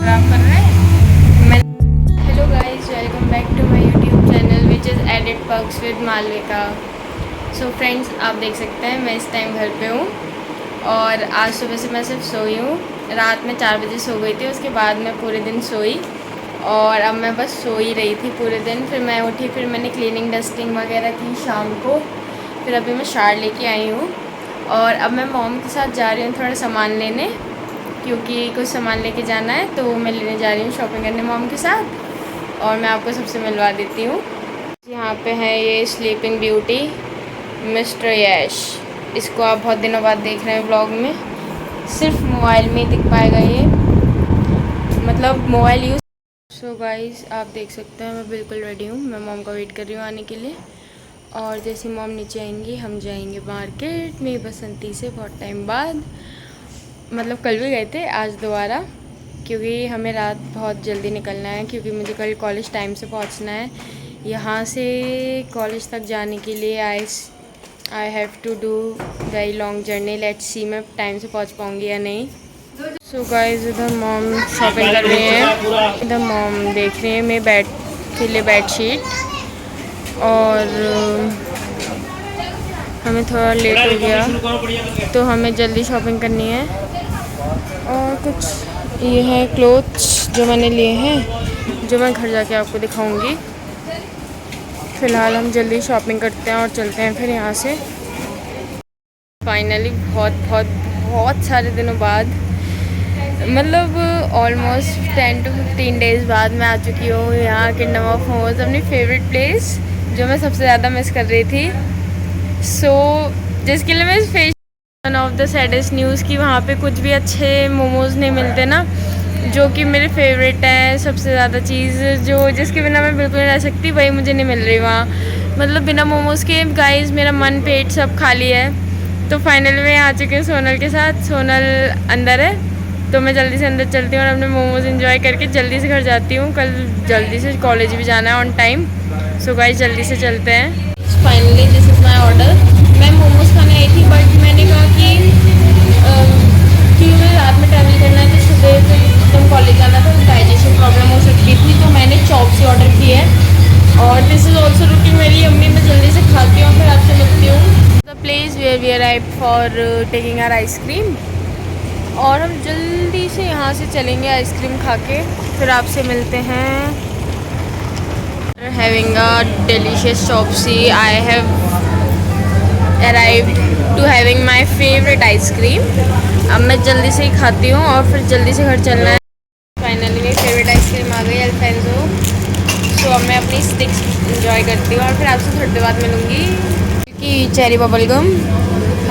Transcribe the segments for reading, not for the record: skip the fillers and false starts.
आप कर रहे हैं मैं। Hello guys, welcome back to my YouTube channel which is edit pugs with Malvika. So friends, आप देख सकते हैं मैं इस टाइम घर पे हूँ और आज सुबह से मैं सिर्फ सोई हूँ। रात में 4 बजे सो गई थी, उसके बाद मैं पूरे दिन सोई और अब मैं बस सो ही रही थी पूरे दिन। फिर मैं उठी, फिर मैंने क्लीनिंग डस्टिंग वगैरह की शाम को। फिर अभी मैं शार लेके आई हूँ और अब मैं मॉम के साथ जा रही हूँ थोड़ा सामान लेने, क्योंकि कुछ सामान लेके जाना है तो मैं लेने जा रही हूँ शॉपिंग करने मॉम के साथ। और मैं आपको सबसे मिलवा देती हूँ। यहाँ पे है ये स्लीपिंग ब्यूटी मिस्टर यश। इसको आप बहुत दिनों बाद देख रहे हैं व्लॉग में, सिर्फ मोबाइल में ही दिख पाएगा ये, मतलब मोबाइल यूज़। सो गाइस, आप देख सकते हैं मैं बिल्कुल रेडी हूँ। मैं मॉम का वेट कर रही हूँ आने के लिए और जैसे मॉम नीचे आएंगी हम जाएंगे मार्केट में बसंती से बहुत टाइम बाद। मतलब कल भी गए थे, आज दोबारा, क्योंकि हमें रात बहुत जल्दी निकलना है, क्योंकि मुझे कल कॉलेज टाइम से पहुंचना है। यहाँ से कॉलेज तक जाने के लिए I have to do very long journey. Let's see मैं टाइम से पहुंच पाऊँगी या नहीं। सो गाइस, इधर मॉम शॉपिंग कर रही हैं, इधर मॉम देख रही है मेरे बेड के लिए बेडशीट। और हमें थोड़ा लेट हो गया तो हमें जल्दी शॉपिंग करनी है। और कुछ ये है क्लोथ्स जो मैंने लिए हैं, जो मैं घर जाके आपको दिखाऊंगी। फ़िलहाल हम जल्दी शॉपिंग करते हैं और चलते हैं फिर यहाँ से। फाइनली बहुत बहुत बहुत सारे दिनों बाद, मतलब ऑलमोस्ट 10 to 15 डेज़ बाद मैं आ चुकी हूँ यहाँ किंगडम ऑफ मोमोज, अपनी फेवरेट प्लेस जो मैं सबसे ज़्यादा मिस कर रही थी। जिसके लिए मैं one of the saddest news कि वहाँ पे कुछ भी अच्छे मोमोज़ नहीं मिलते ना, जो कि मेरे फेवरेट है सबसे ज़्यादा चीज़, जो जिसके बिना मैं बिल्कुल नहीं रह सकती, वही मुझे नहीं मिल रही वहाँ। मतलब बिना मोमोज़ के गाइस मेरा मन पेट सब खाली है। तो फाइनली मैं आ चुकी हूँ सोनल के साथ। सोनल अंदर है तो मैं जल्दी से अंदर चलती हूँ और अपने मोमोज़ इंजॉय करके जल्दी से घर जाती हूँ। कल जल्दी से कॉलेज भी जाना है ऑन टाइम। सो गाइस जल्दी से चलते हैं। Finally this is my order. मैं मोमोज़ खाने आई थी बट मैंने कहा कि क्योंकि मुझे रात में ट्रैवल करना है तो सुबह से एकदम कॉलेज जाना था, डाइजेशन प्रॉब्लम हो सकती थी, तो मैंने चॉप्स ऑर्डर की है। और दिस इज़ ऑल्सो रूटीन मेरी अम्मी। मैं जल्दी से खाती हूँ फिर आपसे मिलती हूँ। The place where we arrived for taking our ice cream. और हम जल्दी से यहाँ से चलेंगे आइसक्रीम खा के, फिर आपसे मिलते हैं। Having a delicious chopsuey, I have arrived to having my favourite ice cream. अब मैं जल्दी से ही खाती हूँ और फिर जल्दी से घर चलना है। फाइनली मेरी फेवरेट आइसक्रीम आ गई, अल्फेंजो। सो अब मैं अपनी स्टिक्स इंजॉय करती हूँ और फिर आपसे थोड़ी देर बाद मिलूँगी। क्योंकि चेरी बबलगम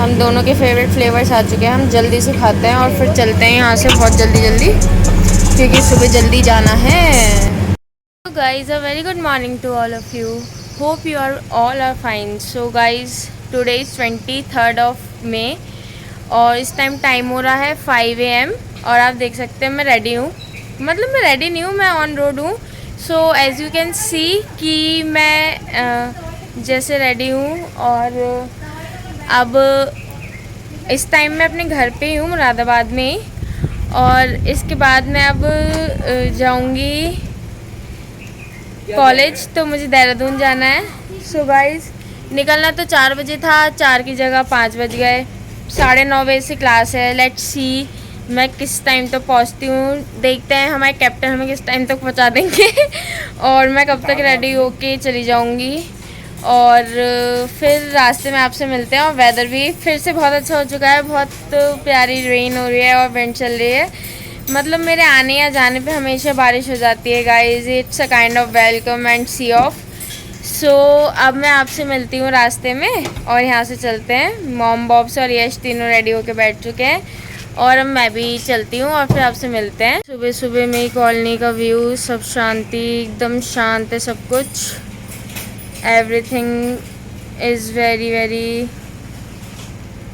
हम दोनों के फेवरेट फ्लेवर्स आ चुके हैं। हम जल्दी से खाते हैं और फिर चलते हैं यहाँ से बहुत जल्दी जल्दी, क्योंकि सुबह जल्दी जाना है। So guys, a very good morning to all of you. Hope you are all are fine. So guys, today is 23rd of May और इस टाइम हो रहा है 5 AM और आप देख सकते हैं मैं रेडी हूँ। मतलब मैं रेडी नहीं हूँ, मैं ऑन रोड हूँ। So as you can see कि मैं जैसे रेडी हूँ। और अब इस टाइम मैं अपने घर पे ही हूँ, मुरादाबाद में ही। और इसके बाद मैं अब जाऊँगी कॉलेज, तो मुझे देहरादून जाना है। सो गाइस, निकलना तो 4 बजे था, 4 की जगह 5 बज गए। 9:30 बजे से क्लास है। लेट्स सी मैं किस टाइम तक पहुंचती हूँ, देखते हैं हमारे कैप्टन हमें किस टाइम तक पहुंचा देंगे और मैं कब तक रेडी होके चली जाऊँगी। और फिर रास्ते में आपसे मिलते हैं। और वेदर भी फिर से बहुत अच्छा हो चुका है, बहुत प्यारी रेन हो रही है और विंड चल रही है। मतलब मेरे आने या जाने पे हमेशा बारिश हो जाती है guys. It's a kind of welcome and see off. So अब मैं आपसे मिलती हूँ रास्ते में और यहाँ से चलते हैं। मॉम, बॉब्स और यश तीनों रेडी होके बैठ चुके हैं और अब मैं भी चलती हूँ और फिर आपसे मिलते हैं। सुबह सुबह मेरी कॉलोनी का व्यू, सब शांति, एकदम शांत है सब कुछ। Everything is very very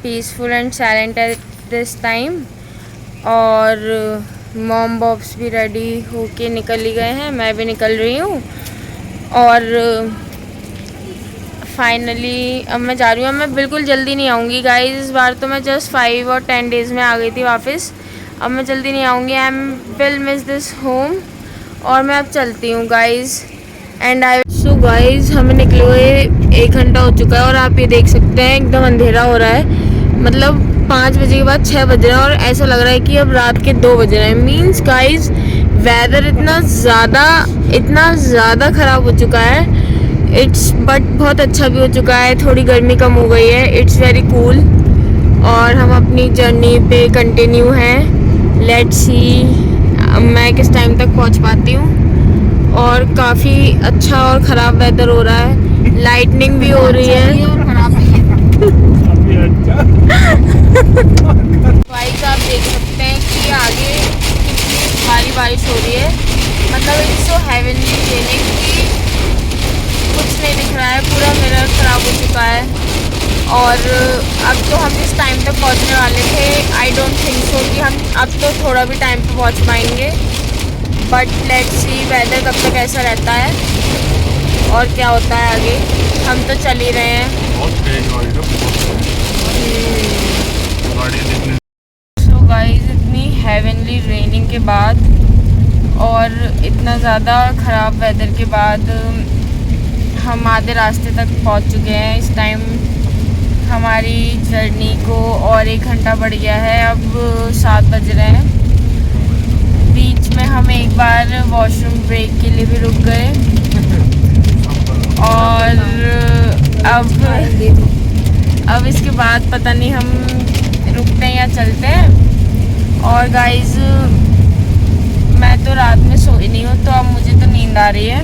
peaceful and silent at this time. और मॉम बॉब्स भी रेडी होके निकल ही गए हैं, मैं भी निकल रही हूँ। और फाइनली अब मैं जा रही हूँ। मैं बिल्कुल जल्दी नहीं आऊँगी गाइस, इस बार तो मैं जस्ट 5 और 10 डेज़ में आ गई थी वापस। अब मैं जल्दी नहीं आऊँगी, I am will miss this home. और मैं अब चलती हूँ guys. And I so guys हमें निकले हुए 1 घंटा हो चुका है और आप ये देख सकते हैं एकदम अंधेरा हो रहा है। मतलब 5 बजे के बाद 6 बज रहे हैं और ऐसा लग रहा है कि अब रात के 2 बज रहे हैं। मीन्स गाइज़ वेदर इतना ज़्यादा ख़राब हो चुका है। इट्स बट बहुत अच्छा भी हो चुका है, थोड़ी गर्मी कम हो गई है। It's very cool. और हम अपनी जर्नी पे कंटिन्यू हैं। लेट्स सी मैं किस टाइम तक पहुंच पाती हूँ। और काफ़ी अच्छा और ख़राब वेदर हो रहा है, लाइटनिंग भी हो रही है। बाइक आप देख सकते हैं कि आगे कितनी भारी बारिश हो रही है। मतलब इट्स सो हेवनली फीलिंग कि कुछ नहीं दिख रहा है, पूरा मिरर ख़राब हो चुका है। और अब तो हम जिस टाइम तक पहुंचने वाले थे आई डोंट थिंक सो कि हम अब तो थोड़ा भी टाइम पे पहुंच पाएंगे। बट लेट्स सी वेदर कब तक ऐसा रहता है और क्या होता है आगे। हम तो चल ही रहे हैं। सो गाइस इतनी हेवनली रेनिंग के बाद और इतना ज़्यादा ख़राब वेदर के बाद हम आधे रास्ते तक पहुंच चुके हैं। इस टाइम हमारी जर्नी को और 1 घंटा बढ़ गया है। अब 7 बज रहे हैं। बीच में हम एक बार वॉशरूम ब्रेक के लिए भी रुक गए और अब इसके बाद पता नहीं हम रुकते हैं या चलते हैं। और गाइस मैं तो रात में सोई नहीं हूँ तो अब मुझे तो नींद आ रही है।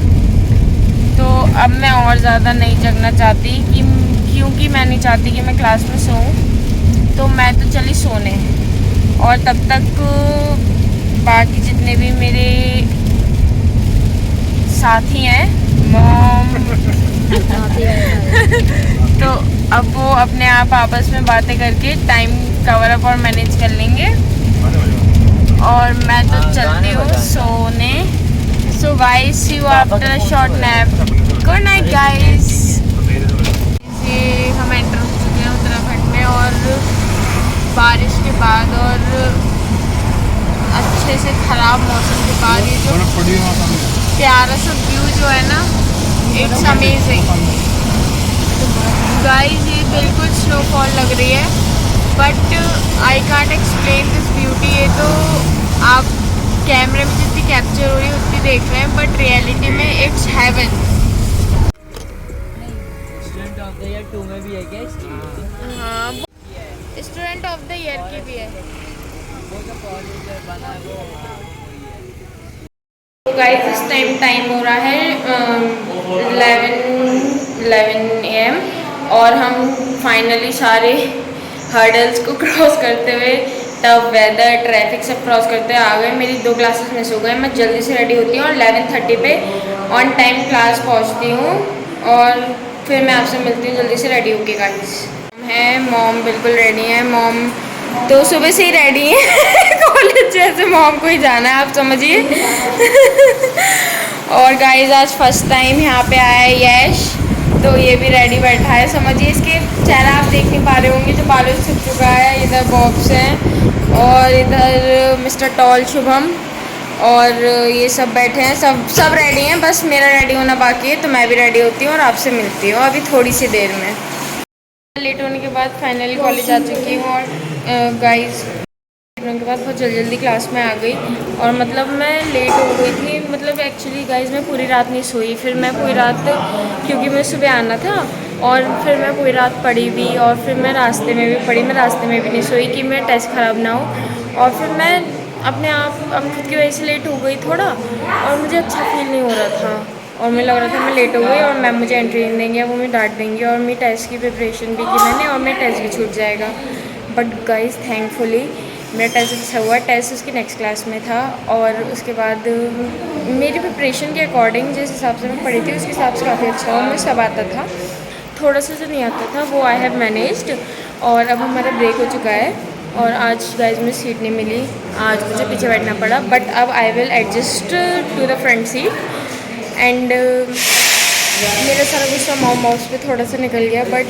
तो अब मैं और ज़्यादा नहीं जगना चाहती क्योंकि मैं नहीं चाहती कि मैं क्लास में सोऊं। तो मैं तो चली सोने। और तब तक बाकी जितने भी मेरे साथी हैं मॉम तो अब वो अपने आप आपस में बातें करके टाइम कवर अप और मैनेज कर लेंगे। और मैं तो चलती हूँ सोने। So guys see you after a short nap. Good night guys. ये हम एंटर हो चुके हैं उत्तराखंड में और बारिश के बाद और अच्छे से ख़राब मौसम के बाद ये जो प्यारा सा व्यू जो है ना इट्स अमेजिंग गाइस। ये बिल्कुल स्नोफॉल लग रही है but I can't explain this beauty. ये तो आप कैमरे में जितनी कैप्चर हो रही है उतनी देख रहे हैं बट रियलिटी में it's heaven. Student of the year 2 में भी है क्या? हाँ स्टूडेंट ऑफ द ईयर की भी है। वो जो कॉलेज बना है वो तो गाइस इस टाइम हो रहा है 11 AM और हम फाइनली सारे हर्डल्स को क्रॉस करते हुए टफ वेदर ट्रैफिक सब क्रॉस करते हुए आ गए। मेरी 2 क्लासेस मिस हो गए। मैं जल्दी से रेडी होती हूँ और 11:30 पे ऑन टाइम क्लास पहुँचती हूँ और फिर मैं आपसे मिलती हूँ जल्दी से रेडी होके गाइस। है मॉम बिल्कुल रेडी है। मॉम तो सुबह से ही रेडी है कॉलेज जैसे मॉम को ही जाना है आप समझिए। और गाइस आज फर्स्ट टाइम यहाँ पे आया है यश तो ये भी रेडी बैठा है। समझिए इसके चेहरा आप देख नहीं पा रहे होंगे जो बालों से छुप चुका है। इधर बॉब्स हैं और इधर मिस्टर टॉल शुभम और ये सब बैठे हैं। सब रेडी हैं, बस मेरा रेडी होना बाकी है। तो मैं भी रेडी होती हूँ और आपसे मिलती हूँ अभी थोड़ी सी देर में। लेट होने के बाद फाइनली कॉलेज आ चुकी हूँ और गाइस होने के बाद बहुत जल्दी क्लास में आ गई। और मतलब मैं लेट हो गई थी। मतलब एक्चुअली गाइस मैं पूरी रात नहीं सोई। फिर मैं पूरी रात क्योंकि मैं सुबह आना था और फिर मैं पूरी रात पढ़ी भी और फिर मैं रास्ते में भी पढ़ी। मैं रास्ते में भी नहीं सोई कि मेरा टेस्ट ख़राब ना हो। और फिर मैं अपने आप खुद की वजह से लेट हो गई थोड़ा और मुझे अच्छा फील नहीं हो रहा था और मुझे लग रहा था मैं लेट हो गई और मैम मुझे एंट्री नहीं देंगे, वो मुझे डांट देंगे। और मेरी टेस्ट की प्रिपरेशन भी की मैंने और मेरा टेस्ट भी छूट जाएगा। बट गाइस थैंकफुली मेरा टेस्ट अच्छा हुआ। टेस्ट उसकी नेक्स्ट क्लास में था और उसके बाद मेरी प्रिपरेशन के अकॉर्डिंग जिस हिसाब से मैं पढ़ी थी उसके हिसाब से काफ़ी अच्छा हुआ। मुझे सब आता था, थोड़ा सा जो नहीं आता था वो आई हैव मैनेज्ड। और अब हमारा ब्रेक हो चुका है और आज गाइस मुझे सीट नहीं मिली, आज मुझे पीछे बैठना पड़ा। बट अब I will adjust to the front seat and मेरा सारा गुस्सा मॉम बॉब्स पे थोड़ा सा निकल गया, but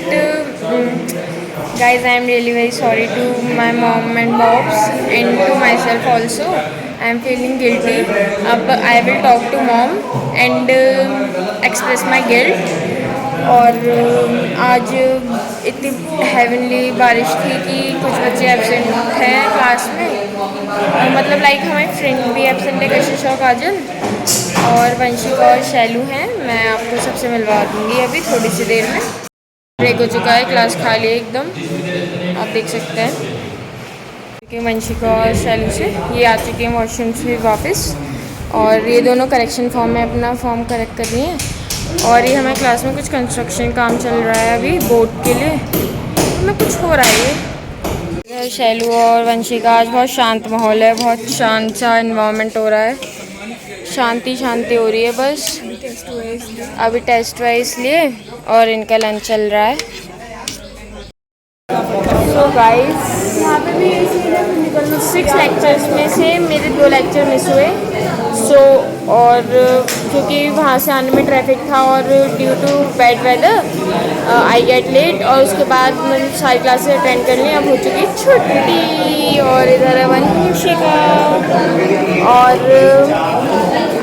guys I am really very sorry to my mom and bobs and to myself also. I am feeling guilty. अब I will talk to mom and express my guilt. और आज इतनी heavenly बारिश थी कि कुछ बच्चे absent हैं क्लास में. मतलब लाइक हमारी फ्रेंड भी एब्सेंट है, कशिशा और काजल, और वंशिक और शैलू हैं. मैं आपको सबसे मिलवा दूँगी अभी थोड़ी सी देर में. ब्रेक हो चुका है, क्लास खाली है एकदम, आप देख सकते हैं कि वंशिका और शैलू से ये आ चुके हैं वॉशरूम से वापस. और ये दोनों करेक्शन फॉर्म में अपना फॉर्म करेक्ट कर रही हैं. और ये हमारे क्लास में कुछ कंस्ट्रक्शन काम चल रहा है अभी बोर्ड के लिए, में कुछ हो रहा है. ये शैलू और वंशिका, आज बहुत शांत माहौल है, बहुत शांत सा इन्वायरमेंट हो रहा है, शांति शांति हो रही है बस. अभी टेस्ट हुआ इसलिए, और इनका लंच चल रहा है. सो गाइस, यहाँ पे भी 6 लेक्चर्स में से मेरे 2 लेक्चर मिस हुए. और क्योंकि वहाँ से आने में ट्रैफिक था और due to bad weather I get late. और उसके बाद मैंने सारी क्लासेस अटेंड कर ली. अब हो चुकी छुट्टी. और इधर है वंशिका. और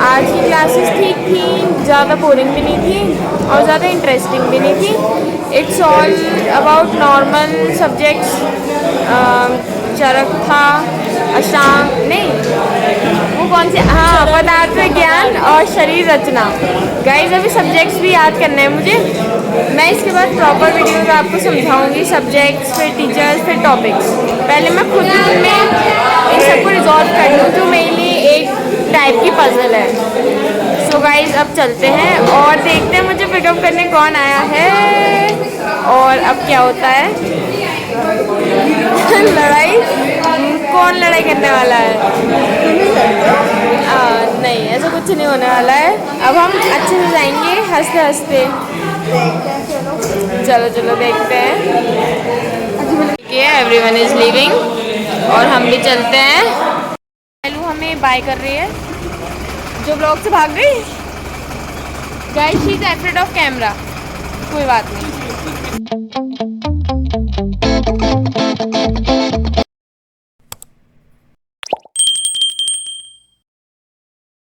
आज की क्लासेस ठीक थी, ज़्यादा बोरिंग भी नहीं थी और ज़्यादा इंटरेस्टिंग भी नहीं थी. It's all about normal subjects. Charak था, अशांक नहीं, वो कौन से, हाँ, पदार्थ विज्ञान और शरीर रचना. गाइस अभी सब्जेक्ट्स भी याद करने हैं मुझे. मैं इसके बाद प्रॉपर वीडियोस आपको समझाऊंगी, सब्जेक्ट्स, फिर टीचर्स, फिर टॉपिक्स. पहले मैं खुद में इन सबको रिजॉल्व कर लूँ, जो मेरे लिए एक टाइप की पजल है. सो गाइस अब चलते हैं और देखते हैं मुझे पिकअप करने कौन आया है और अब क्या होता है. लड़ाई, कौन लड़ाई करने वाला है? नहीं, ऐसा कुछ नहीं होने वाला है. अब हम अच्छे से जाएंगे हंसते हंसते. चलो चलो देखते हैं. एवरीवन इज लीविंग और हम भी चलते हैं. हेलो, हमें बाय कर रही है जो ब्लॉग से भाग गई. Guys she is afraid of camera. कोई बात नहीं.